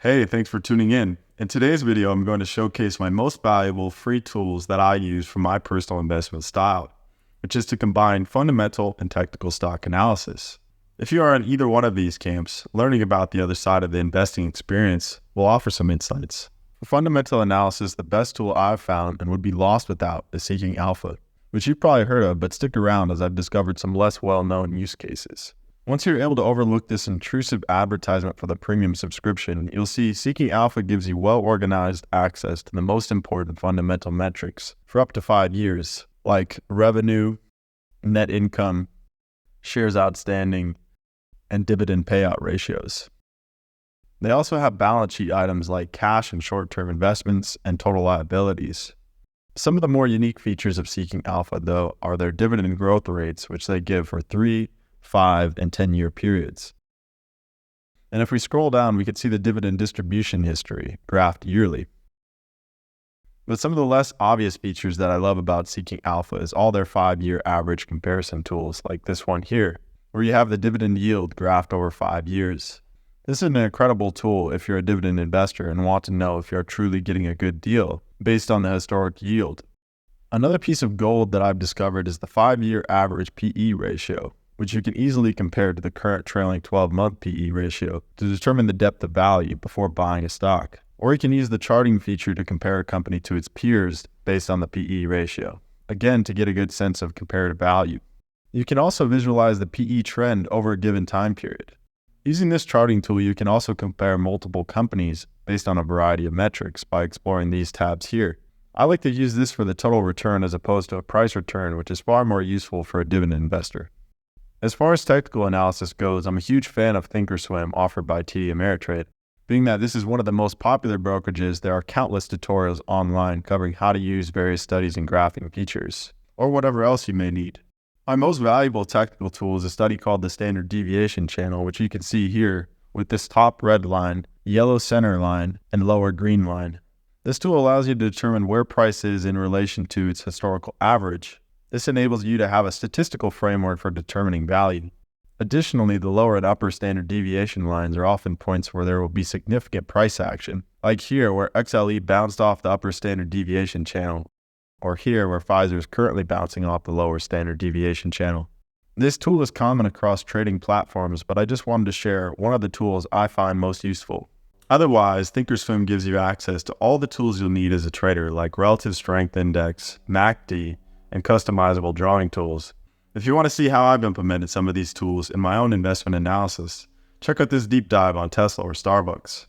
Hey, thanks for tuning in. In today's video, I'm going to showcase my most valuable free tools that I use for my personal investment style, which is to combine fundamental and technical stock analysis. If you are in either one of these camps, learning about the other side of the investing experience will offer some insights. For fundamental analysis, the best tool I've found and would be lost without is Seeking Alpha, which you've probably heard of, but stick around as I've discovered some less well-known use cases. Once you're able to overlook this intrusive advertisement for the premium subscription, you'll see Seeking Alpha gives you well-organized access to the most important fundamental metrics for up to 5 years, like revenue, net income, shares outstanding, and dividend payout ratios. They also have balance sheet items like cash and short-term investments and total liabilities. Some of the more unique features of Seeking Alpha, though, are their dividend growth rates, which they give for 3, 5, and 10-year periods. And if we scroll down, we can see the dividend distribution history, graphed yearly. But some of the less obvious features that I love about Seeking Alpha is all their 5-year average comparison tools, like this one here, where you have the dividend yield graphed over 5 years. This is an incredible tool if you're a dividend investor and want to know if you're truly getting a good deal based on the historic yield. Another piece of gold that I've discovered is the 5-year average PE ratio, which you can easily compare to the current trailing 12-month PE ratio to determine the depth of value before buying a stock. Or you can use the charting feature to compare a company to its peers based on the PE ratio, again to get a good sense of comparative value. You can also visualize the PE trend over a given time period. Using this charting tool, you can also compare multiple companies based on a variety of metrics by exploring these tabs here. I like to use this for the total return as opposed to a price return, which is far more useful for a dividend investor. As far as technical analysis goes, I'm a huge fan of thinkorswim offered by TD Ameritrade. Being that this is one of the most popular brokerages, there are countless tutorials online covering how to use various studies and graphing features, or whatever else you may need. My most valuable technical tool is a study called the standard deviation channel, which you can see here with this top red line, yellow center line, and lower green line. This tool allows you to determine where price is in relation to its historical average. This enables you to have a statistical framework for determining value. Additionally, the lower and upper standard deviation lines are often points where there will be significant price action, like here where XLE bounced off the upper standard deviation channel, or here where Pfizer is currently bouncing off the lower standard deviation channel. This tool is common across trading platforms, but I just wanted to share one of the tools I find most useful. Otherwise, thinkorswim gives you access to all the tools you'll need as a trader, like relative strength index, MACD, and customizable drawing tools. If you want to see how I've implemented some of these tools in my own investment analysis, check out this deep dive on Tesla or Starbucks.